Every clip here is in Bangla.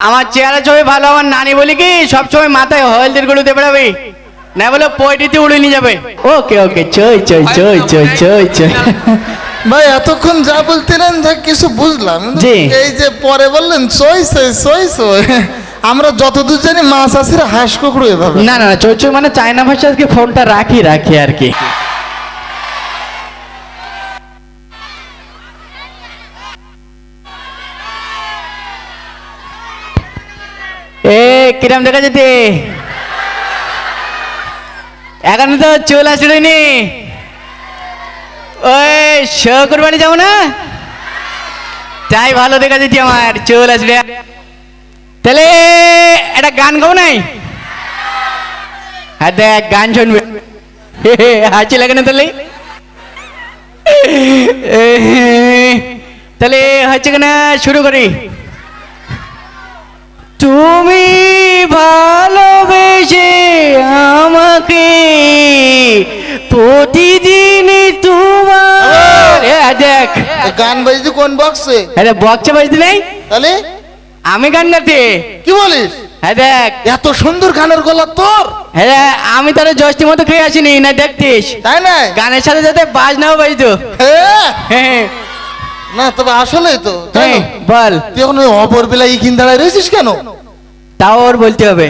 আমার চেহারা ছবি ভালো, আমার নানি বলি কি সবসময় মাথায় হলদের গুলোতে বেড়াবে, না বলে পয়টিতে উড়ে নিয়ে যাবে। ওকে ওকে চই চই চই চই চই চই। ভাই এতক্ষণ যা বলতেন যা কিছু বুঝলাম, জি। এই যে পরে বললেন সই সই সই সই, আমরা যতদূর জানি মাছ আসির হাঁস কুকুর এভাবে। না না চই চই মানে চায়না ভাষা, আজকে ফোনটা রাখি রাখি আর কি। এ কিরাম দেখা যেতে এখন তো চুল আসেনি, ওই শকুর বাড়ি যাবো না, তাই ভালো দেখা যেতে আমার চুল আসবে। তাহলে একটা গান গাও নাই? হ্যাঁ দেখ গান শুনবে, হাসি লাগে না তাহলে? তাহলে হচ্ছে কিনা শুরু করি। তুমি ভালোবেসে আমাকে প্রতিদিন তোমার দেখ গান বাজতে কোন বক্সে? আরে বক্সে বাজতে নেই, তাহলে আমি গান গাতে। কি বলিস? হ্যাঁ দেখ এত সুন্দর গানের গলা তোর। হ্যাঁ আমি তাহলে জষ্টি মতো খেয়ে আসিনি না, দেখতিস তাই না? গানের সাথে সাথে বাজনাও বাজতো। হ্যাঁ হ্যাঁ না তবে আসলেই তো তাই না? বল তুই এখন ওই অপর বেলা ইখিন দাঁড়ায় রয়েছিস কেন? তাও ওর বলতে হবে,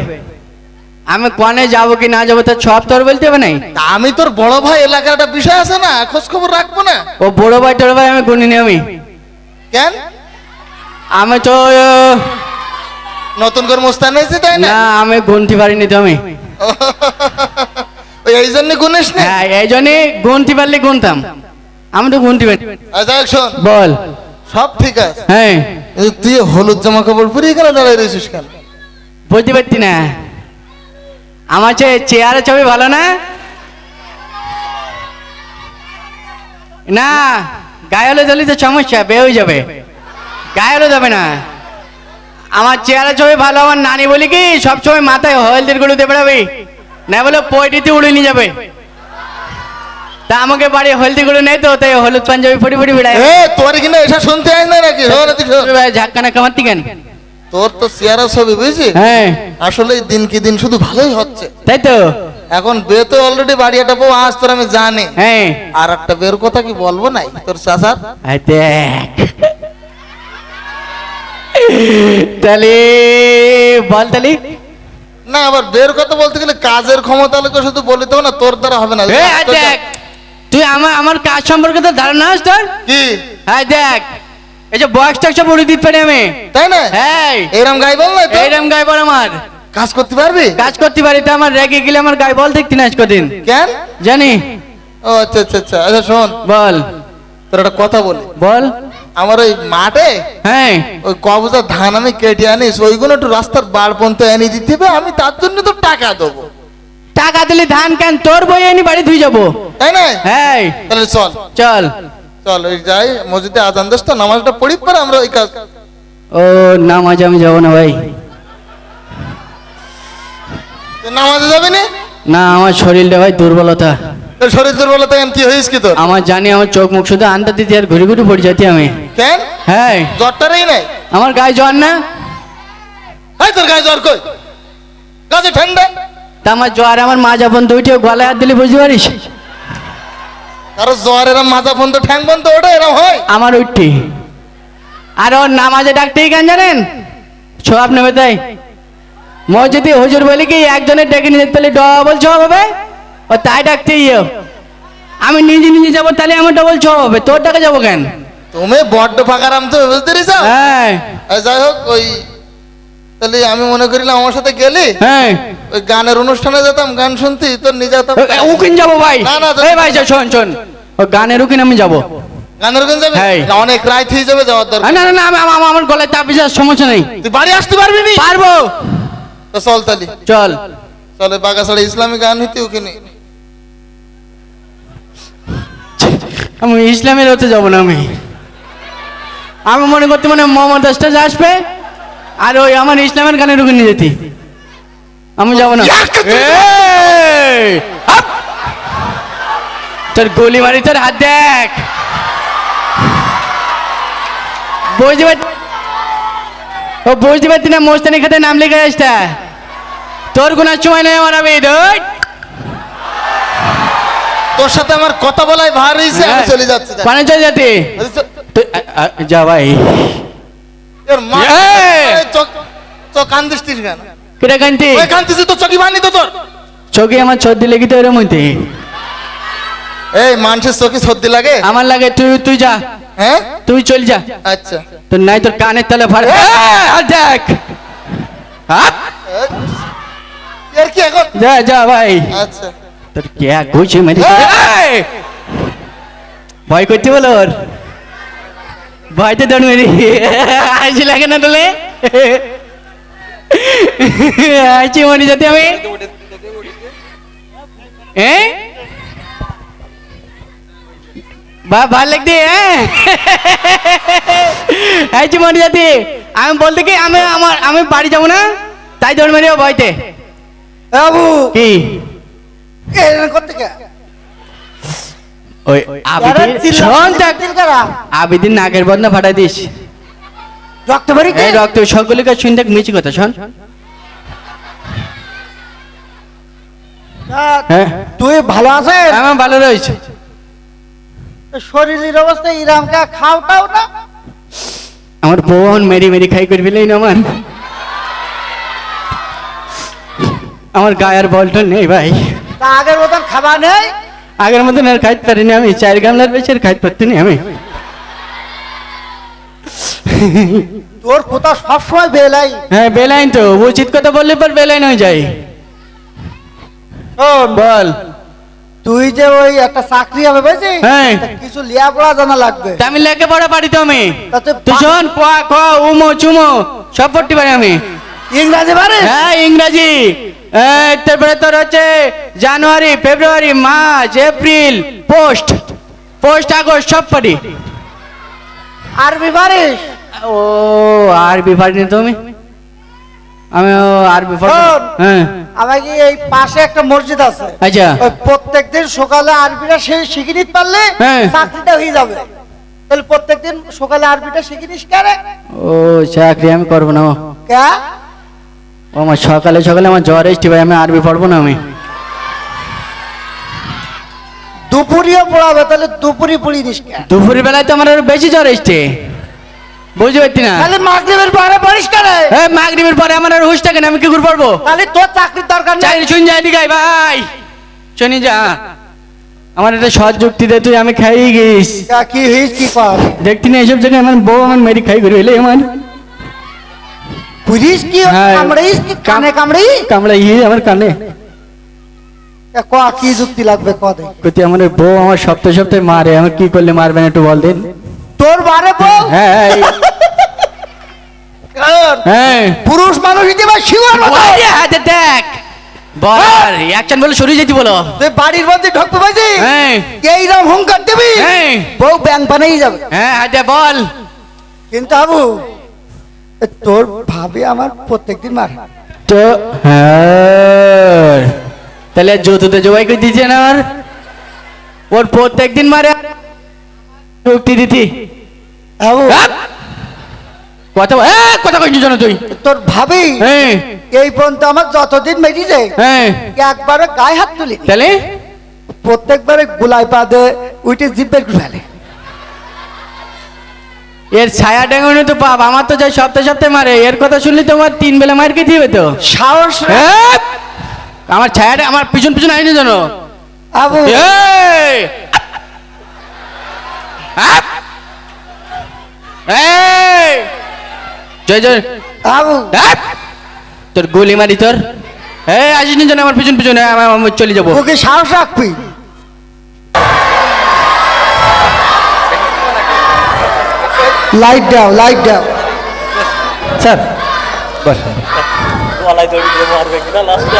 আমি কনে যাবো কি না যাবো তার সব তোর বলতে হবে নাই? তা আমি তোর বড় ভাই, এলাকার একটা বিষয় আছে না, খোঁজ খবর রাখবো না? ও বড় ভাই টোড় ভাই আমি গুনিনি। কেন আমি তো নতুন করে মোস্তান হয়েছে তাই না? না আমি গুনতে পারিনি তো আমি। ওই এই জন্য গুনিস না? হ্যাঁ এই জন্যে গুনতে পারলে গুনতাম, আমি তো গুনতে পারি। আচ্ছা শোন, বল। সব ঠিক আছে, হ্যাঁ এই তুই হলুদ জামা কাপড় পরে এখানে দাঁড়ায় রয়েছিস কেন? বুঝতে পারছি না, আমার চেহারা ছবি ভালো না? না গায়ে হলে দিলে তো সমস্যা বে হয়ে যাবে, গায়ে হলে যাবে না। আমার চেহারা ছবি ভালো, আমার নানি বলি কি সবসময় মাথায় হলদের গুলোতে বেড়াবে, না বলে পয়টিতে উড়ে নিয়ে যাবে। তা আমাকে বাড়ি হলদি গুলো নেই তো, তাই হলুদ পাঞ্জাবি পরি পরি বেড়ায়। এ তোর কিনা এসব শুনতে আয় না নাকি? ঝাক্কানা কামাতি কেন? তোর তো চেহারা ছবি বুঝছিস, হ্যাঁ আসলে দিন কি দিন শুধু ভালোই হচ্ছে। তাই তো। এখন বে তো অলরেডি বাড়ি একটা বউ আজ তোর আমি জানি, হ্যাঁ আর একটা বের কথা কি বলবো নাই তোর চাচার? এই দেখ তাহলে বল তাহলে। না আবার বের কথা বলতে গেলে কাজের ক্ষমতা লোকে শুধু বলিতে হবে না, তোর দ্বারা হবে না। এই দেখ তুই আমার কাজ সম্পর্কে তো ধারণা আছে তোর? কি? হ্যাঁ দেখ এই যে বক্স টক্স উড়ে দিতে পারি আমি, তাই না? হ্যাঁ এরম গাই বল না তো? এইরকম গায়ে বল, আমার কাজ করতে পারবি? কাজ করতে পারি তো, আমার রেগে গেলে আমার গায়ে বল দেখতি না আজ কদিন কেন? জানি। ও আচ্ছা আচ্ছা আচ্ছা আচ্ছা শোন, বল তোর একটা কথা বলি। বল। আমার ওই মাঠে হ্যাঁ ওই কবজা ধান আমি কেটে আনিস, ওইগুলো একটু রাস্তার বার পর্যন্ত এনে দিতে হবে, আমি তার জন্য তো টাকা দেবো। টাকা দিলে ধান কেন তোর বই আনি বাড়ি ধুই যাবো। তাই না? হ্যাঁ তাহলে চল চল। চল ওই যাই মসজিদে আজান দেশ তো, নামাজটা পড়ি পরে আমরা ওই কাজ। ও নামাজ আমি যাবো না ভাই। তুই নামাজে যাবি না? না আমার শরীরটা ভাই দুর্বলতা, তোর শরীর দুর্বলতা কেন, কি হয়েছে কি তোর? আমার জানি আমার চোখ মুখ শুধু আনতে দিতে আর ঘুরে ঘুরে পড়ে যাচ্ছি আমি। কেন? হ্যাঁ জ্বরটারই নাই? আমার গায়ে জ্বর না। এই তোর গায়ে জ্বর কই? গাছে ঠান্ডা। তা আমার জ্বর, আমার মা যখন দুইটি গলায় হাত দিলে বুঝতে পারিস? কারো জ্বর এরম মাথা বন্ধ ঠ্যাং বন্ধ ওটা এরম হয়? আমার উঠটি। আর ওর নামাজে ডাকতেই কেন জানেন? সব নেবে তাই মসজিদে হুজুর বলি কি একজনের ডেকে নিয়ে যেতে তাহলে ডবল সব হবে, ও তাই ডাকতেই আমি নিজে নিজে যাবো তাহলে আমার ডবল সব হবে, তোর টাকা যাবো কেন? তুমি বড্ড ফাঁকারাম তো বুঝতে পারিস? হ্যাঁ যাই হোক ওই তাহলে আমি মনে করিলাম আমার সাথে গেলি হ্যাঁ ওই গানের অনুষ্ঠানে যেতাম, গান শুনতি, তোর নিজে যেতাম। উকিন যাবো ভাই। না, না, এই ভাই শোন শোন, ও গানের উকিন আমি যাবো। গানের ওখানে যাবি? হ্যাঁ। না, অনেক রাত হয়ে যাবে যাওয়ার দরকার। না না না আমার গলায় তাপ বিশাল সমস্যা নেই, তুই বাড়ি আসতে পারবি না? পারবো। তো চল তালি চল চলে বাগাছড়া ইসলামী গান হইতে ওখানে। আমি ইসলামের হতে যাবো না, আমি মনে করতে মানে মোহাম্মদ আস্তাজ আসবে আর ওই আমার ইসলামের গানের ওখানে নিয়ে যেতি, আমি যাবো না। এই, হাপ! তোর গলি মারি, তোর হাত দেখ বুঝতে পার ও বুঝতে পারছি না মোস্তানি খাতে নাম লিখে আসতা তোর কোনো সময় নেই আমার আমি ধুর। তোর সাথে আমার কথা বলাই ভার হয়েছে, আমি চলে যাচ্ছি। পানে চলে যাতে যা ভাই। তোর মা এই! চোখ কান্দিস কেন? কেটে কান্তি ওই কান্দিস তো চোখই বানি তো তোর। চোখে আমার সর্দি লেগে তো এরম হইতে এই মানুষের চোখে সর্দি লাগে? আমার লাগে তুই তুই যা, হ্যাঁ তুই চল যা। আচ্ছা তোর নাই তোর কানের তলে ফাড় দেখ। হাত! এর কি এখন? যা যা ভাই। আচ্ছা তোর কে গুছি মেরে ভয় করতে বলো ওর ভয়তে দৌড় মেরি হাসি লাগে না তোলে হাসি মরি যাতে আমি বা ভাল লাগতে হাসি মরি যাতে আমি বলতে কি আমি বাড়ি যাবো না তাই দৌড় মেরি ভয়তে বাবু কি করতে কে ওই আবিদিন নাকের বদনা ফাটাই দিস রক্ত ভরি এই রক্ত সকলকে শুনতে মিছি কথা শোন। হ্যাঁ তুই ভালো আছিস? আমার ভালো রয়েছে। শরীরের অবস্থা ইরামকা খাওটাও না। আমার বোন মেরি মেরি খাই করে ফেলেই না আমার গায়ের বলটা নেই ভাই। তা আগের মতন খাবার নেই? আগের মতন আর খাইতে পারিনি আমি, 4 গামলার বেশি আর খাইতে পারতিনি আমি। তোর কোথা সবসময় বেলাই। হ্যাঁ বেলাইন তো উচিত কথা বললে পর বেলাইন হয়ে যায়। শোন, বল তুই যে ওই একটা চাকরি হবে বুঝলি, হ্যাঁ। তা কিছু লেখাপড়া জানা লাগবে। তামিল লেখে পড়া পারি তো আমি। তা তুই তুই শোন ক খ উমো চুমো সব পড়তে পারি আমি। ইংরাজি পারিস? হ্যাঁ ইংরাজি। তারপরে তোর হচ্ছে জানুয়ারি ফেব্রুয়ারি মার্চ এপ্রিল পোস্ট পোস্ট আগস্ট সব পারি। আরবি পারিস? ও আরবি পারিনি তুমি? আমি আরবি পারি। শোন, হ্যাঁ আমাকে এই পাশে একটা মসজিদ আছে, আচ্ছা ওই প্রত্যেকদিন সকালে আরবিটা শিখে নিতে পারলে হ্যাঁ। চাকরিটা হয়ে যাবে। তাহলে প্রত্যেকদিন সকালে আরবিটা শিখে নিস কেন? ও চাকরি আমি করবো না। কে? ও আমার সকালে সকালে আমার জ্বর এসছি ভাই, আমি আরবি পড়বো না আমি। দুপুরিও পড়াবে, তাহলে দুপুরি পড়ি নিস কেন? দুপুরের বেলায় তো আমার আরো বেশি জ্বর এসছে, বুঝতে পারছি না। তাহলে মাগরিবের পরে পড়িস কেন? হ্যাঁ মাগরিবের পরে আমার আর হুশ থাকে না, আমি কি করে পড়বো? তাহলে তোর চাকরির দরকার নেই। চাকরি শুন যায় দিঘাই ভাই, শুনি যা আমার একটা সৎ যুক্তি দে তুই, আমি খাই গিস কি হইস কি পার দেখতি না এইসব জায়গায় আমার বউ আমার মেরি খাই করে এলে আমার পুলিশ কি হ্যাঁ। কামড়াইস কি কানে কামড়াই? কামড়া ইয়ে আমার কানে ক কি যুক্তি লাগবে ক দে। কতি আমার বউ আমার সপ্তাহে সপ্তাহে মারে, আমার কি করলে মারবেন একটু বল দিন। তোর বারে বউ? হ্যাঁ হ্যাঁ পুরুষ মানুষ হিতে বা শিওর মতো ওই হাতে দেখ বল আর অ্যাকশন বলে সরিয়ে যেতে বলো। তুই বাড়ির মধ্যে ঢুকতে পারছি হ্যাঁ এইরকম হুঙ্কার দিবি হ্যাঁ বউ ব্যাং বানাই যাবে। হ্যাঁ হাতে বল। কিন্তু আবু তোর ভাবে আমার প্রত্যেকদিন মার। তো হ্যাঁ তাহলে জুতোতে জবাই করে দিচ্ছে না আমার, ওর প্রত্যেকদিন মারে যুক্তি দিতি। আবু কথা কথা কইছিস জানো তুই? তোর ভাবি হ্যাঁ এই পর্যন্ত আমার যতদিন মেরিছে হ্যাঁ একবারে গায়ে হাত তুলি, তাহলে প্রত্যেকবারে গুলাই পা দে উইটে জিপের ফেলে। এর ছায়া ডেঙ্গনে তো পাপ, আমার তো যাই সপ্তাহে সপ্তাহে মারে, এর কথা শুনলে তো আমার 3 বেলা মার খেতে হবে তো। সাহস রে। হ্যাঁ, আমার ছায়াটা আমার পিছন পিছন আইনি জানো। আবু এই! আপ! এই! জয় জয় আবু আপ! তোর গুলি মারি তোর। এই আসিস নি জানো আমার পিছন পিছনে, আমি চলে যাবো। ওকে সাহস রাখবি। লাইট দাও লাইট দাও স্যার বস। গলায় দড়ি দিয়ে মারবে কিনা লাস্টে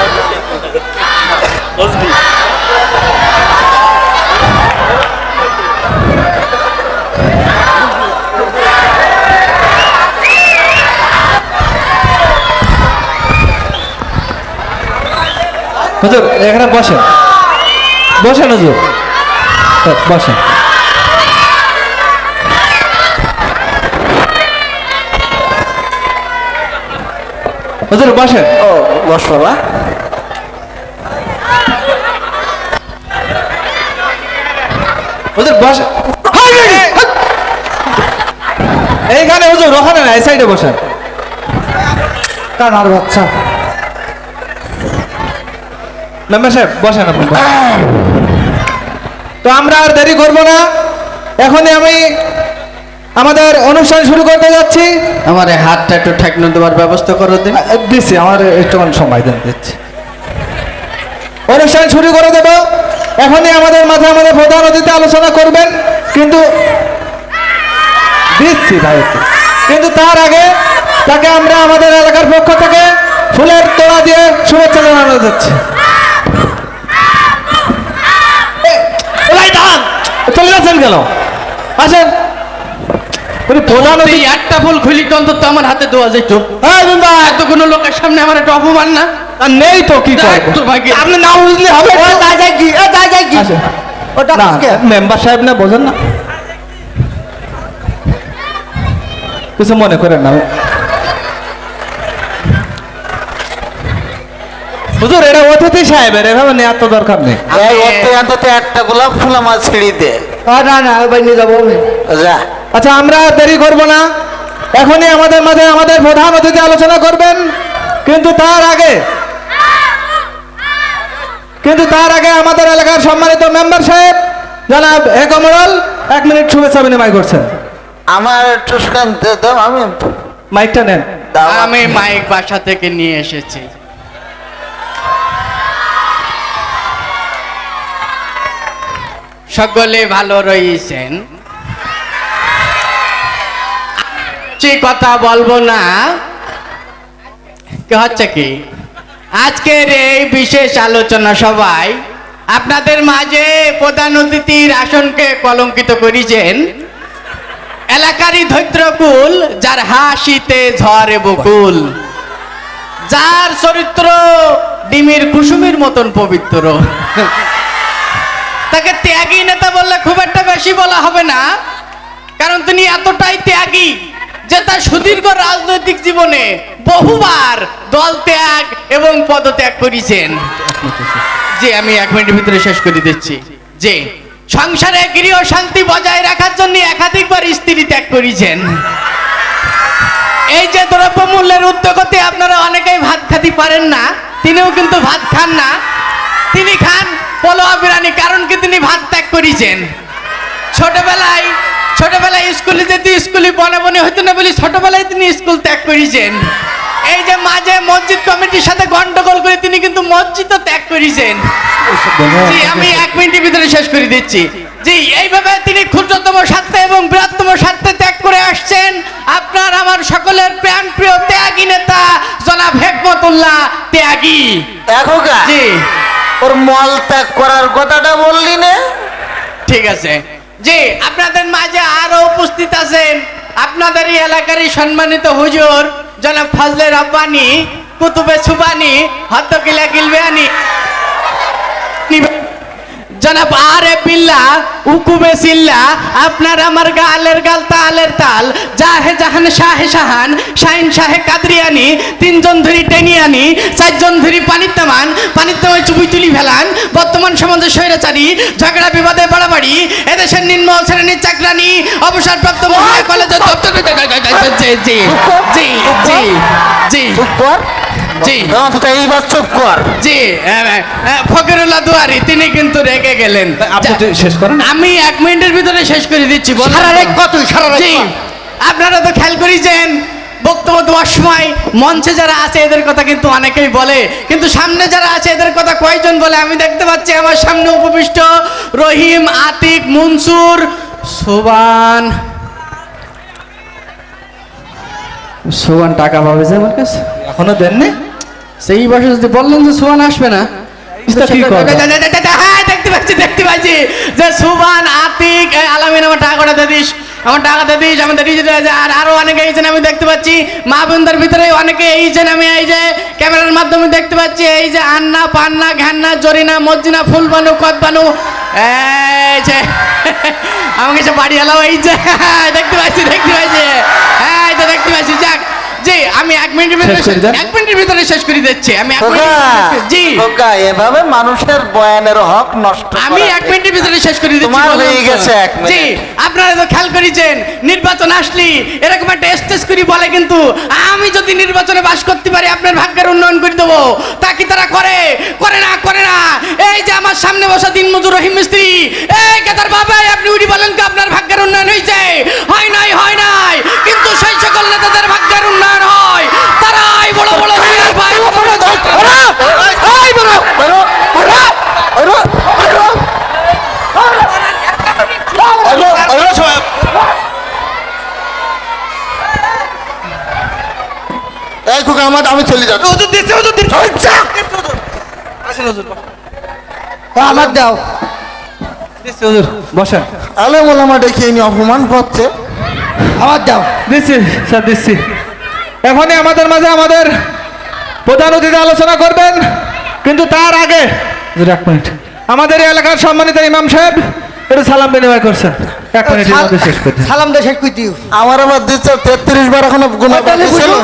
বুঝলি? হুজুর এখানে বসেন, বসেন হুজুর, বসেন। হুজুর বসেন। ও বস বাবা। হুজুর বসেন। এইখানে হুজুর, ওখানে না, এই সাইডে বসেন। কানার বাচ্চা। মেম্বার সাহেব বসেন আপনি। তো আমরা আর দেরি করব না, এখনই আমি আমাদের অনুষ্ঠান শুরু করতে যাচ্ছি। আমার এই হাতটা একটু ঠেকনো দেওয়ার ব্যবস্থা করো দিন। দিচ্ছি, আমার একটুখানি সময় দেন, দিচ্ছি। অনুষ্ঠান শুরু করে দেব। এখনই আমাদের মাঝে আমাদের প্রধান অতিথি আলোচনা করবেন, কিন্তু দিচ্ছি ভাই একটু। কিন্তু তার আগে তাকে আমরা আমাদের এলাকার পক্ষ থেকে ফুলের তোড়া দিয়ে শুভেচ্ছা জানানো যাচ্ছে। চলে যাচ্ছেন কেন? আসেন। প্রধান এই অতিথি একটা ফুল খুলি তো অন্তত আমার হাতে দেওয়া যেত। এত কোনো লোকের সামনে আমার একটা অপমান না? আর নেই তো কি দেখ করবো? তোর ভাগ্যে। আপনি না বুঝলে হবে? ও তাই যাই কি? এ তাই যাই কি? আসেন। ওটা না, আজকে মেম্বার সাহেব না, বোঝেন না, কিছু মনে করেন না। হুজুর, এটা অতিথি সাহেবের, এভাবে নেওয়ার তো দরকার নেই। এই ওতে অন্তত একটা গোলাপ ফুল আমার ছিঁড়ি দে। না না ভাই নিয়ে যাবো আমি। যা। আচ্ছা, আমরা আর দেরি করব না, এখনই আমাদের মাঝে আমাদের প্রধান অতিথি আলোচনা করবেন। কিন্তু তার আগে আমাদের এলাকার সম্মানিত মেম্বার সাহেব জনাব এ কমরল 1 মিনিট শুভেচ্ছা বিনিময় করছেন। আমার টুসকান দাও, আমি মাইকটা নেন। দাও। আমি মাইক বাসা থেকে নিয়ে এসেছি। সকলে ভালো রয়েছেন? সে কথা বলবো না। কি হচ্ছে কি, আজকের এই বিশেষ আলোচনা সভায় আপনাদের মাঝে প্রধান অতিথির আসনকে কলঙ্কিত করেছেন এলাকারই ধৈত্রকুল, যার হাসিতে ঝরে বকুল, যার চরিত্র ডিমের কুসুমের মতন পবিত্র। তাকে ত্যাগী নেতা বললে খুব একটা বেশি বলা হবে না, কারণ তিনি এতটাই ত্যাগী যে তার সুদীর্ঘ রাজনৈতিক জীবনে বহুবার দল ত্যাগ এবং পদত্যাগ করেছেন। যে আমি 1 মিনিটের ভিতরে শেষ করে দিচ্ছি। যে সংসারে গৃহ শান্তি বজায় রাখার জন্য একাধিকবার স্ত্রী ত্যাগ করেছেন। এই যে দ্রব্যমূল্যের উদ্যোগতে আপনারা অনেকেই ভাত খাতে পারেন না, তিনিও কিন্তু ভাত খান না। তিনি খান পোলোয়া বিরিয়ানি, কারণ কি তিনি ভাত ত্যাগ করেছেন। ছোটবেলায় স্কুলে যেতে স্কুলে বনে বনে হইতো না বলি ছোটবেলায় তিনি স্কুল ত্যাগ করেছেন। এই যে মাঝে মসজিদ কমিটির সাথে গন্ডগোল করে তিনি কিন্তু মসজিদও ত্যাগ করেছেন। জি, আমি 1 মিনিটের ভিতরে শেষ করে দিচ্ছি। জি, এইভাবে তিনি ক্ষুদ্রতম স্বার্থে এবং বৃহত্তম স্বার্থে ত্যাগ করে আসছেন আপনার আমার সকলের প্রাণ প্রিয় ত্যাগী নেতা জনাব হেকমতুল্লাহ ত্যাগী। দেখো গা, জি ওর মল ত্যাগ করার কথাটা বললি না? ঠিক আছে। জি, আপনাদের মাঝে আরো উপস্থিত আছেন আপনাদেরই এলাকারই সম্মানিত হুজুর জনাব ফজলে রব্বানি, কুতুবে সুবানি, হদ্দকিলা গিলবানি, জনাব আরে বিল্লাহ, উকুবে সিল্লা, আপনার আমার গালের গাল তালের তাল, জাহে জাহান শাহে শাহান, শাহিন শাহে কাদরিয়ানি, 3 জন ধরি টেনিয়ানি, 4 জন ধরি পানির তামান চুবুই তুলি ফেলান, বর্তমান সমাজের স্বৈরাচারী, ঝগড়া বিবাদে বাড়াবাড়ি, এদেশের নিম্ন শ্রেণীর চাকরানি, অবসরপ্রাপ্ত মহিলা কলেজের জি জি জি জি জি চুপ কর। জি অন্তত এইবার চুপ কর। জি, ফকিরুল্লাহ দুয়ারি তিনি কিন্তু রেগে গেলেন। আপনি তো শেষ করেন। আমি 1 মিনিটের ভিতরে শেষ করে দিচ্ছি। বলুন। সারা রাত কতই, সারা রাত জি, কত? আপনারা তো খেয়াল করেছেন বক্তব্য দেওয়ার সময় মঞ্চে যারা আছে এদের কথা কিন্তু অনেকেই বলে, কিন্তু সামনে যারা আছে এদের কথা কয়জন বলে? আমি দেখতে পাচ্ছি আমার সামনে উপবিষ্ট রহিম, আতিক, মনসুর, সোবান টাকা পাবে যে আমার কাছে এখনো দেননি? সেই বছর যদি বললেন যে সোহান আসবে না, তা কি করবে? হ্যাঁ দেখতে পাচ্ছি যে সুবান, আতিক, আলামিন আমার টাকাটা দিয়ে দিস, আমার টাকাটা দিস, আমাদের আর আরো অনেকে এইছেন আমি দেখতে পাচ্ছি। মা বোনদের ভিতরে অনেকে এইছেন, আমি এই যে ক্যামেরার মাধ্যমে দেখতে পাচ্ছি। এই যে আন্না, পান্না, ঘান্না, জরিনা, মজ্জিনা, ফুলবানু, কদবানু, এই যে আমাকে সে বাড়ি এলাও, এই যে দেখতে পাচ্ছি, হ্যাঁ এটা দেখতে পাচ্ছি। যাক, জি আমি 1 মিনিটের শেষ করে দেন। 1 মিনিটের ভিতরে শেষ করে দিচ্ছি আমি 1 খোকা, মিনিট জি খোকা, এভাবে মানুষের বয়ানের হক নষ্ট আমি করা 1 মিনিটের ভিতরে শেষ করে দিচ্ছি তোমার বললাম হয়ে তো। গেছে 1 মিনিট। জি আপনারা তো খেয়াল করেছেন নির্বাচন আসলি এরকম একটা স্টেজ করি বলে কিন্তু আমি যদি নির্বাচনে বাস করতে পারি আপনার ভাগ্যের উন্নয়ন করে দেবো তা কি তারা করে না এই যে আমার সামনে বসা দিনমজুর রহিম মিস্ত্রি এই কেদার বাবা আপনি উনি বলেন কি আপনার ভাগ্যের উন্নয়ন হয়েছে হয় নাই কিন্তু সেই সকল নেতাদের ভাগ্যের উন্নয়ন হয় তারাই বড় বড় সিনিয়র ভাই এই খোকা, আমি চলে যাচ্ছি। আমার দাও বসেন। আলে মোলামা ডেকে এনে অপমান করছে। আমার দাও দিচ্ছি স্যার দিচ্ছি। এখনই আমাদের মাঝে আমাদের প্রধান অতিথি আলোচনা করবেন, কিন্তু তার আগে 1 মিনিট আমাদের এই এলাকার সম্মানিত ইমাম সাহেব একটু সালাম বিনিময় করছেন। 1 মিনিটের মধ্যে শেষ করতে। সালাম দে শেষ করে দিও আমার আবার দিচ্ছে 33 বার এখনো গুণা তাহলে বাকি ছিল। বুঝো।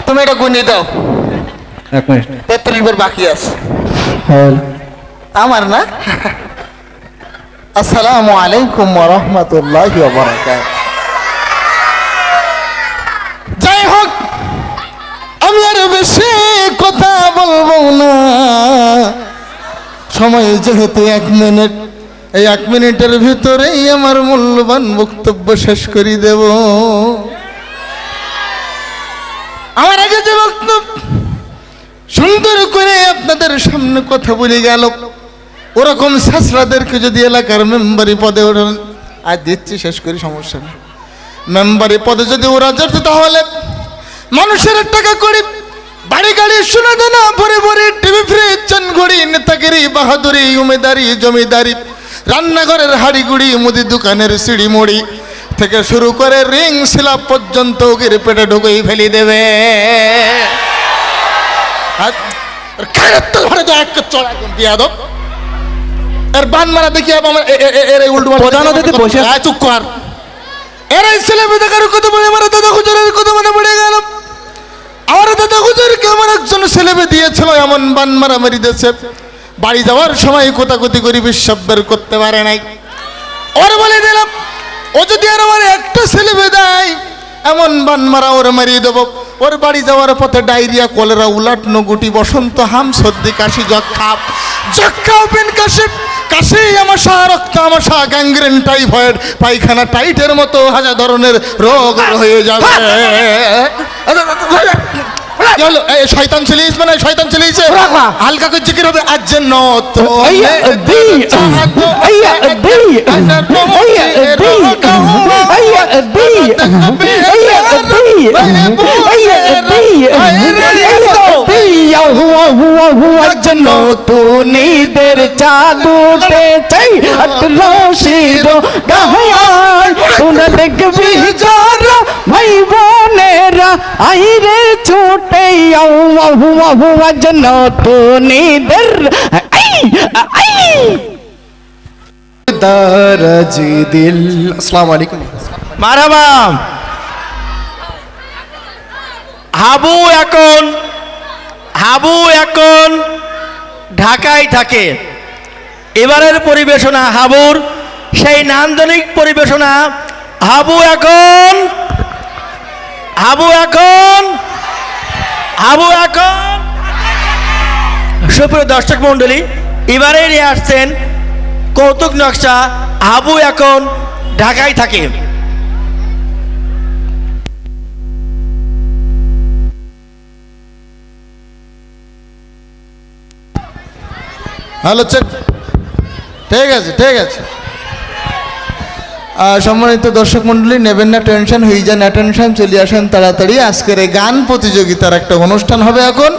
তুমি এটা গুনি দাও, 1 মিনিট 33 বার বাকি আছে হল। আমার না। আসসালামু আলাইকুম ওয়া রাহমাতুল্লাহি ওয়া বারাকাতুহু। যাই হোক, আমি আর বেশি কথা বলবো না, সময় যেহেতু 1 মিনিট, এই 1 মিনিটের ভিতরেই আমার মূল্যবান বক্তব্য শেষ করে দেব। আমার আগে যে বক্তব্য সুন্দর করে আপনাদের সামনে কথা বলে গেল, ওরকম শাসরাদেরকে যদি এলাকার মেম্বারি পদে ওঠেন, আর দিচ্ছি শেষ করি, সমস্যা নেই, মেম্বারি পদে যদি ওরা যেত তাহলে মানুষের টাকা করে বাড়ি গাড়ি সোনা দানা ভরে ভরে টিভি ফ্রিজ চান ঘড়ি নেতাগিরি বাহাদুরি উমেদারি জমিদারি রান্নাঘরের হাড়ি গুড়ি মুদি দোকানের সিঁড়ি মুড়ি থেকে শুরু করে রিং শিলা পর্যন্ত ওকে পেটে ঢুকেই ফেলি দেবে। এর বান মারা দেখি আমার এর উল্টো প্রধান অতিথি বসে আছে। চুপ কর। এর এই ছেলে মেয়েদের কথা বলে আমার দাদা হুজুরের কথা মনে পড়ে গেল। আমার দাদা হুজুরকে আমার একজন ছেলে মেয়ে দিয়েছিল, এমন বান মারামারি দেশে বাড়ি যাওয়ার সময় কোতাকুতি করে বিশ্বাস বের করতে পারে নাই। ওর বলে দিলাম, ও যদি আর আমার একটা ছেলে মেয়ে দেয় এমন বান মারা ওর মারিয়ে দেবো। ওর বাড়ি যাওয়ার পথে ডায়রিয়া, কলেরা, উলাটনো গুটি, বসন্ত, হাম, সর্দি, কাশি, যক্ষা, ওপেন কাশি, কাশি আমাশা, রক্ত আমাশা, গ্যাংগ্রেন, টাইফয়েড, পায়খানা টাইটের মতো হাজার ধরনের রোগ হয়ে যাবে। কি হলো? এই শয়তান চলিস, মানে শয়তান চলিয়েছে, হালকা করে জিকির হবে। আজ যেন তো নতুনিদের চাঁদুতে চাই রশিদ গাহায় তোরা দেখবি যারা ভাই বোনেরা আইরে ছুটে আজ নতুনিদের দারাজি দিল। আসসালামু আলাইকুম। মারহাবা। হাবু এখন ঢাকায় থাকে। এবারের পরিবেশনা হাবুর সেই নান্দনিক পরিবেশনা। হাবু এখন সুপ্রিয় দর্শক মন্ডলী, এবারে নিয়ে আসছেন কৌতুক নকশা হাবু এখন ঢাকায় থাকে। হ্যালো, চেক, ঠিক আছে ঠিক আছে। সম্মানিত দর্শক মন্ডলী, নেবেন না টেনশন, হয়ে যান অ্যাটেনশন, চলে আসেন তাড়াতাড়ি। আজকের এই গান প্রতিযোগিতার একটা অনুষ্ঠান হবে এখন,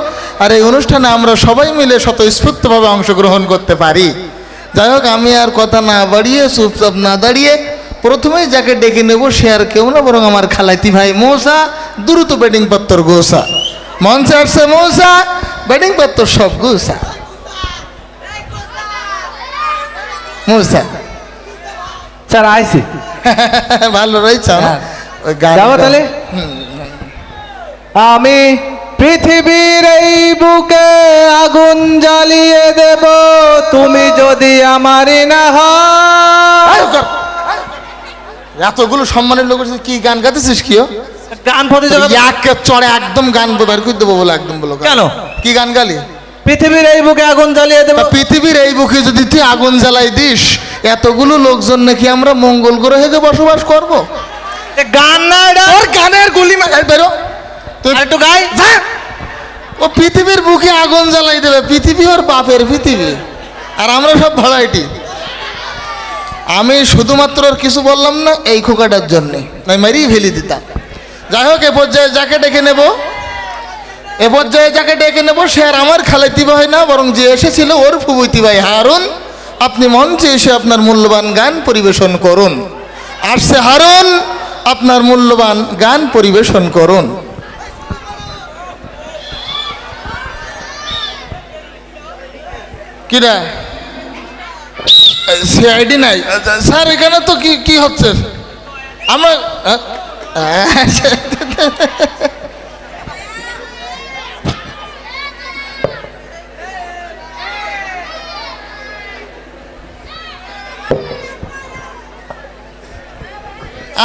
আর এই অনুষ্ঠানে আমরা সবাই মিলে স্বতঃস্ফূর্তভাবে অংশগ্রহণ করতে পারি। যাই হোক, আমি আর কথা না বাড়িয়ে, চুপচাপ না দাঁড়িয়ে, প্রথমেই যাকে ডেকে নেব সে আর কেউ না, বরং আমার খালাইতি ভাই মৌসা, দ্রুত ব্যাটিং পত্তর গোসা। মঞ্চে আসছে মৌসা, ব্যাটিং পত্তর সব গোসা। মৌসা স্যার আইসি ভালো রয়েছে যাবো তাহলে। আমি পৃথিবীর এই বুকে আগুন জ্বালিয়ে দেব তুমি যদি আমারই না হও। এতগুলো সম্মানের লোক আছে, কি গান গাইতেছিস কি ও? গান প্রতিযোগিতা একে চড়ে একদম গান বের করে দেবো বলে একদম বলো। কেন? কি গান গালি? পৃথিবীর এই বুকে আগুন জ্বালিয়ে দেব। তা পৃথিবীর এই বুকে যদি তুই আগুন জ্বালাই দিস, এতগুলো লোকজন নাকি আমরা মঙ্গল গ্রহে গিয়ে বসবাস করব? গান না এটা, ওর গানের গুলি মারাই বেরো তুই একটু গাই। যা। ও পৃথিবীর বুকে আগুন জ্বালাই দেবে, পৃথিবী ওর বাপের পৃথিবী, আর আমরা সব ভাড়াইটি। আমি শুধুমাত্র ওর কিছু বললাম না এই খোকাটার জন্যে, নয় মারিয়ে ফেলে দিতাম। যাই হোক, এ পর্যায়ে যাকে ডেকে নেব, এ পর্যায়ে যাকে ডেকে নেব সে আর আমার খালাইতি ভাই না, বরং যে এসেছিল ওর ফুবুইতি ভাই হারুন। আপনি মঞ্চে এসে আপনার মূল্যবান গান পরিবেশন করুন। আসছে হারুন, আপনার মূল্যবান গান পরিবেশন করুন। কিরা সিআইডি নাই স্যার, এখানে তো কি কি হচ্ছে আমরা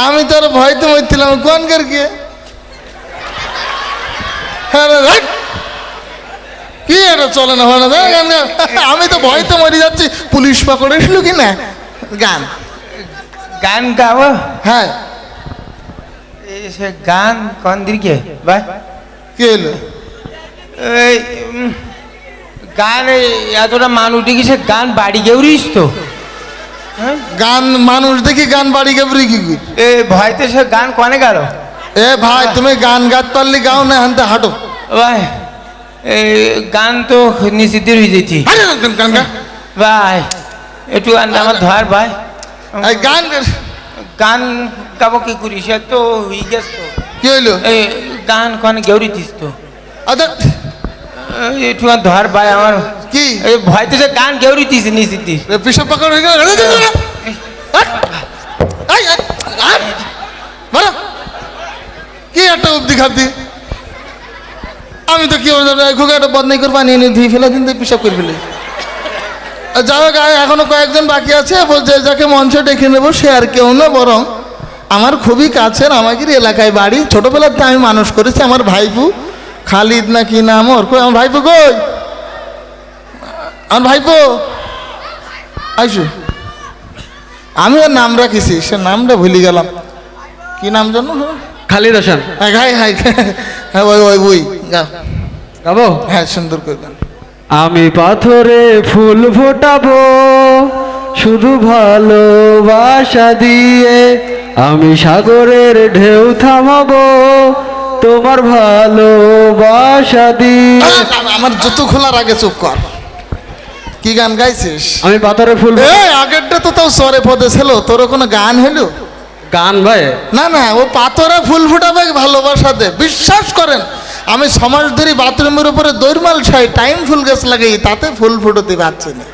আমি তো আর ভয়তে মরছিলাম কোন কর গিয়ে কি এটা চলে না হয় না, আমি তো ভয়তে মরে যাচ্ছি। পুলিশ পাকড়ে এসলো কি না গান গান গাবো। হ্যাঁ সে গান কোন দিকে ভাই? কি হলো? এই গান এতটা মানুষ দেখি, সে গান বাড়ি গেউরিস তো। গান মানুষ দেখি গান বাড়ি গেবরি কি করি? এ ভয়তে সে গান কনে গেল? এ ভাই তুমি গান গাইতে পারলি গাও না, হানতে হাঁটো। ভাই এই গান তো নিষিদ্ধ হয়ে যেছি গান গা ভাই, একটু আমার ধর ভাই। এই গান গান গাবো কি করি, সে তো হয়ে গেছে তো। কি হইলো? এই গান কনে গেউরি দিস তো, আচ্ছা একটু ধর ভাই আমার। কি এই ভয়তে সে গান গেউরি দিস নিষিদ্ধ। পিসব পাকড় হয়ে গেল? কি একটা অব্দি খাবদি, আমি তো কি খুব একটা বদনাই করে পানি এনে ধুয়ে ফেলে দিন, পিসাব করে ফেলে। যাই হোক, এখনো কয়েকজন বাকি আছে, বলছে যাকে মঞ্চে ডেকে নেবো সে আর কেউ না, বরং আমার খুবই কাছের, আমাদের এলাকায় বাড়ি, ছোটবেলাতে আমি মানুষ করেছি, আমার ভাইপু খালিদ না কি নাম ওর। আমার ভাইপু কই? আমার ভাইপো আইসু, আমি ওর নাম রাখিছি, সে নামটা ভুলে গেলাম, কি নাম জানো? খালিদ হোসেন। হ্যাঁ হাই হাই, হ্যাঁ ওই ওই ওই গাও গাবো? হ্যাঁ সুন্দর করে গান। আমি পাথরে ফুল ফোটাবো শুধু ভালোবাসা দিয়ে, আমি সাগরের ঢেউ থামাবো তোমার ভালোবাসা দিয়ে। আমার জুতো খোলার আগে চুপ কর, কি গান গাইছিস? আমি পাথরে ফুল আগেরটা তো তাও সরে পদে ছিল, তোর কোনো গান হলো? গান ভাই না না, ও পাথরে ফুল ফুটাবে ভালোবাসা দে। বিশ্বাস করেন, আমি সমাজ ধরে বাথরুমের উপরে দৈরমাল ছাই টাইম ফুল গাছ লাগাই, তাতে ফুল ফুটতে পারছি না।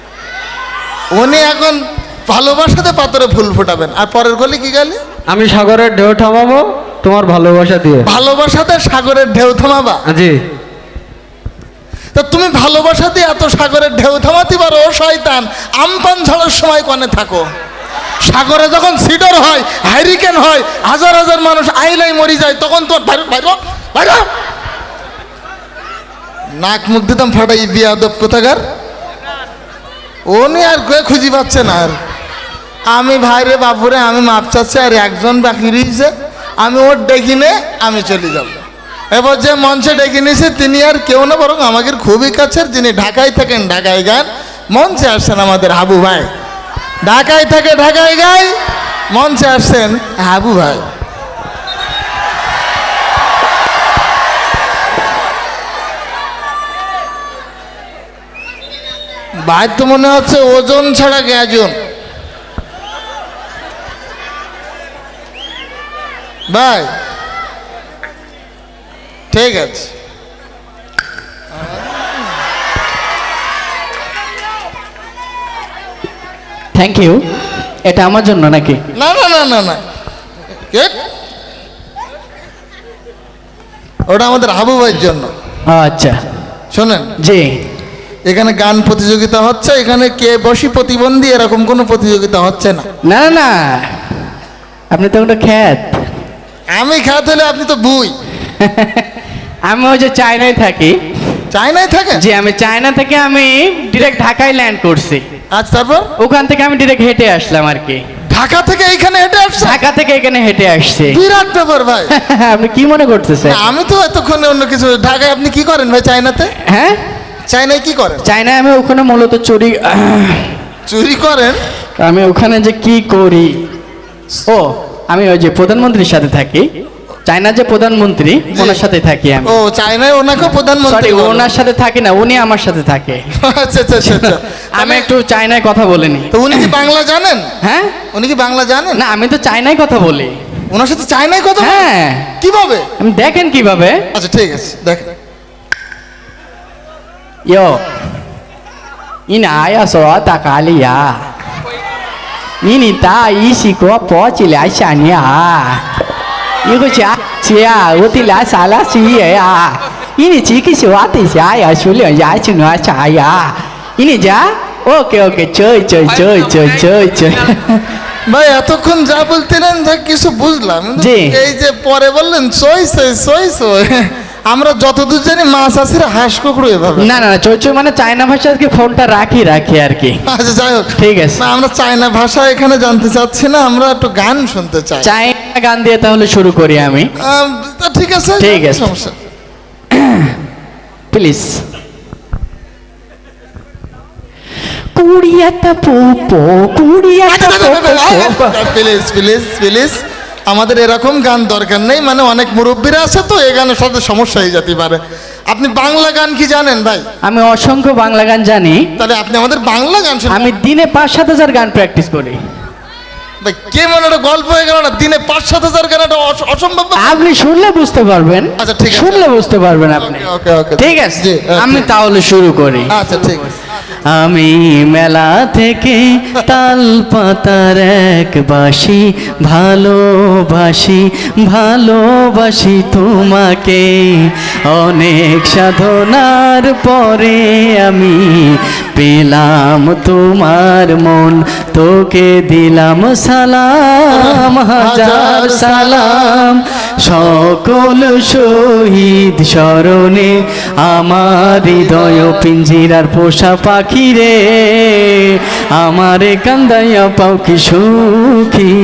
উনি এখন ভালোবাসাতে পাথরে ফুল ফুটাবেন। আর পরের গলি কি গালি? আমি সাগরের ঢেউ থামাবো তোমার ভালোবাসা দিয়ে। ভালোবাসাতে সাগরের ঢেউ থামাবা? জি। তা তুমি ভালোবাসা দিয়ে এত সাগরের ঢেউ থামাতে পারো, ও শয়তান আমপান ঝড়ের সময় কনে থাকো? সাগরে যখন সিডর হয়, হাইরিকেন হয়, হাজার হাজার মানুষ আইলাই মরি যায়, তখন তোমার বাইরো নাক মুখ দিতাম ফাটাই বিয়াদব কোথাকার। ও নিয়ে আর খুঁজি পাচ্ছে না। আর আমি ভাইরে বাপুরে আমি মাপ চাচ্ছি, আর একজন বাকি রয়েছে, আমি ওর ডেকে নে আমি চলে যাব। এবার যে মঞ্চে ডেকে নিয়েছে তিনি আর কেউ না, বরং আমাদের খুবই কাছের, যিনি ঢাকায় থাকেন, ঢাকায় গান, মঞ্চে আসছেন আমাদের হাবু ভাই। ঢাকায় থাকে ঢাকায় গাই, মঞ্চে আসছেন হাবু ভাই। ভাই তো মনে হচ্ছে ওজন ছাড়া গ্যাজন। ভাই ঠিক আছে, থ্যাংক ইউ। এটা আমার জন্য নাকি? না না না না না, কে ওটা আমাদের হাবু ভাইয়ের জন্য। আচ্ছা শোনেন, জি। এখানে গান প্রতিযোগিতা হচ্ছে, এখানে কে বসি প্রতিবন্ধী এরকম কোনো প্রতিযোগিতা হচ্ছে না। না না না, আপনি তো ওটা খ্যাত। আমি খ্যাত হলে আপনি তো বুই। আমি ওই যে চায়নায় থাকি। চায়নায় থাকে? জি, আমি চায়না থেকে আমি ডিরেক্ট ঢাকায় ল্যান্ড করছি। আচ্ছা, তারপর ওখান থেকে আমি ডিরেক্ট হেঁটে আসলাম আর কি। ঢাকা থেকে এইখানে হেঁটে আসছে? ঢাকা থেকে এখানে হেঁটে আসছে। বিরাট ব্যাপার ভাই। আপনি কি মনে করতেছেন? না, আমি তো এতক্ষণে অন্য কিছু। ঢাকায় আপনি কি করেন ভাই চায়নাতে? হ্যাঁ, চায়নায় কি করেন? চায়নায় আমি ওখানে মূলত চুরি চুরি করেন? আমি ওখানে যে কি করি, ও আমি ওই যে প্রধানমন্ত্রীর সাথে থাকি। চায়নার যে প্রধানমন্ত্রী, ওনার সাথে থাকি আমি। ও, চায়নায় ওনাকে সরি, প্রধানমন্ত্রী বলে? ওনার সাথে থাকি না, উনি আমার সাথে থাকে। আচ্ছা আচ্ছা আচ্ছা আচ্ছা। আমি একটু চায়নায় কথা বলিনি। তো উনি কি বাংলা জানেন? হ্যাঁ, উনি কি বাংলা জানেন? না আমি তো চায়নায় কথা বলি। ওনার সাথে চায়নায় কথা বলেন? হ্যাঁ। কিভাবে? আমি দেখেন কিভাবে। আচ্ছা ঠিক আছে, দেখেন।哟，你哪要说大咖喱呀？你大一起给我包起来下你啊！一个家姐啊，我的俩啥了是爷呀？你几个是我的家呀？修两家去哪家呀？你家？OK OK，追。ভাই এতক্ষণ যা বলতেন তা কিছু বুঝলাম, কিন্তু জি। এই যে পরে বললেন সই আমরা যতদূর জানি মাছ আসির হাঁস কুকুরো এভাবে। না না, চই মানে চায়না ভাষা আজকে ফোনটা রাখি আর কি। আচ্ছা যাই হোক, ঠিক আছে। না, আমরা চায়না ভাষা এখানে জানতে চাচ্ছি না, আমরা একটু গান শুনতে চাই। চায়না গান দিয়ে তাহলে শুরু করি আমি। তা ঠিক আছে, ঠিক আছে। সমস্যা। প্লিজ। কুড়িয়াটা পোপো কুড়িয়াটা পোপো। প্লিজ প্লিজ প্লিজ, আমাদের এরকম গান দরকার নেই, মানে অনেক মুরব্বীরা আছে তো, এই গানের সাথে সমস্যা হয়ে যেতে পারে। আপনি বাংলা গান কি জানেন ভাই? আমি অসংখ্য বাংলা গান জানি। তাহলে আপনি আমাদের বাংলা গান শুনুন। আমি দিনে 5-7 গান প্র্যাকটিস করি। ভাই কে মনে একটা গল্প হয়ে গেল না, দিনে 5-7 গান, এটা অসম্ভব ব্যাপার। আপনি শুনলে বুঝতে পারবেন। আচ্ছা, ঠিক আছে। শুনলে বুঝতে পারবেন আপনি। ওকে ওকে, ঠিক আছে, জি, আমি তাহলে শুরু করি। আচ্ছা ঠিক আছে। আমি মেলা থেকে তাল পাতার এক বাঁশি ভালোবাসি তোমাকে। অনেক সাধনার পরে আমি পেলাম তোমার মন, তোকে দিলাম সালাম, হাজার সালাম। সকল শহীদ স্মরণে আমার হৃদয় পিঞ্জিরার পোষা পাখি রে, আমারে কান্দাইয়া পাও কি সুখী,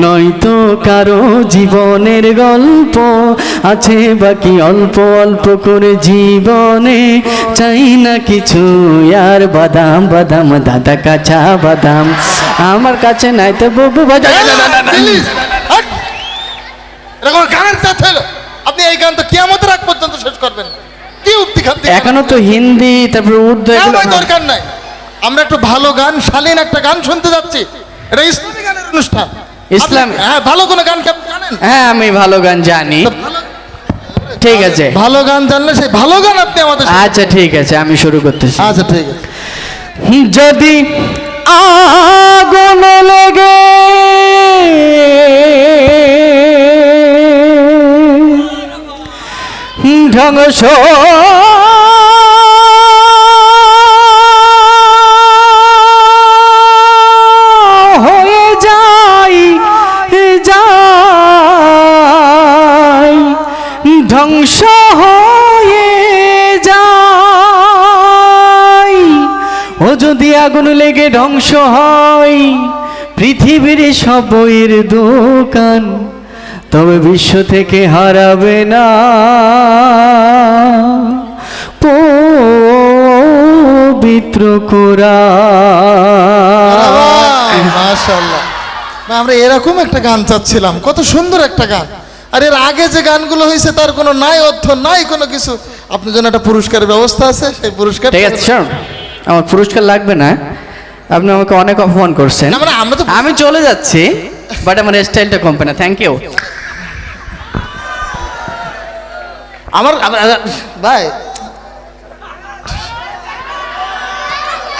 নয়তো কারো জীবনের গল্প আছে বাকি অল্প অল্প করে জীবনে, চাই না কিছু আর বাদাম দাদা কাঁচা বাদাম আমার কাছে নাই তো ববু বাজা। প্লিজ, হাট! এরকম গানের সাথ হলো, আপনি এই গান তো কিয়ামতের আগ পর্যন্ত শেষ করবেন। কি উক্তি খাদ্য এখনো তো হিন্দি, তারপরে উর্দু এগুলো। দরকার নাই, আমরা একটু ভালো গান, শালীন একটা গান শুনতে যাচ্ছি। এটা ইসলামী গানের অনুষ্ঠান। ইসলামী? হ্যাঁ, ভালো কোনো গান কি আপনি জানেন? হ্যাঁ, আমি ভালো গান জানি। ঠিক আছে, ভালো গান জানলে সেই ভালো গান আপনি আমাদের আচ্ছা ঠিক আছে, আমি শুরু করতেছি। আচ্ছা ঠিক আছে। যদি আগুন লেগে ধ্বংস হয়ে যায় ধ্বংস হয়ে যায়, ও যদি আগুন লেগে ধ্বংস হয় পৃথিবীর সব বইয়ের দোকান, তবে বিশ্ব থেকে হারাবে না পবিত্র কোরআন। মাশাআল্লাহ, আমরা এরকম একটা গান চাচ্ছিলাম, কত সুন্দর একটা গান। আর এর আগে যে গানগুলো হয়েছে তার কোনো নাই অর্থ নাই কোনো কিছু। আপনার জন্য একটা পুরস্কারের ব্যবস্থা আছে, সেই পুরস্কার। ঠিক আছে, শোন, আমার পুরস্কার লাগবে না, আপনি আমাকে অনেক অপমান করছেন। না, মানে আমরা তো আমি চলে যাচ্ছি, বাট আমার স্টাইলটা কমবে না। Thank you. ভাই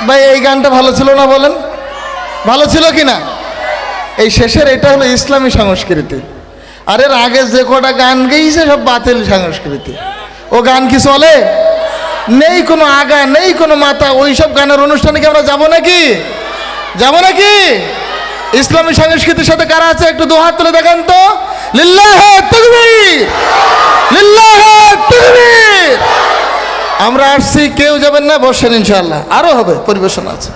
ভাই এই গানটা ভালো ছিল না বলেন? ভালো ছিল কি না? এই শেষের এটা হলো ইসলামী সংস্কৃতি। আরে আগে যে কটা গান গেয়েছে সব বাতিল সংস্কৃতি। ও গান কি চলে? নেই কোনো আগা, নেই কোনো মাথা। ওই সব গানের অনুষ্ঠানে কি আমরা যাবো নাকি? যাবো নাকি? ইসলামী সংস্কৃতির সাথে কারা আছে একটু দু হাত তুলে দেখেন তো। লিল্লাহে তাকবীর, লিল্লাহে তাকবীর। আমরা আসছি, কেউ যাবেন না, বসেন, ইনশাআল্লাহ আরো হবে, পরিবেশন আছে।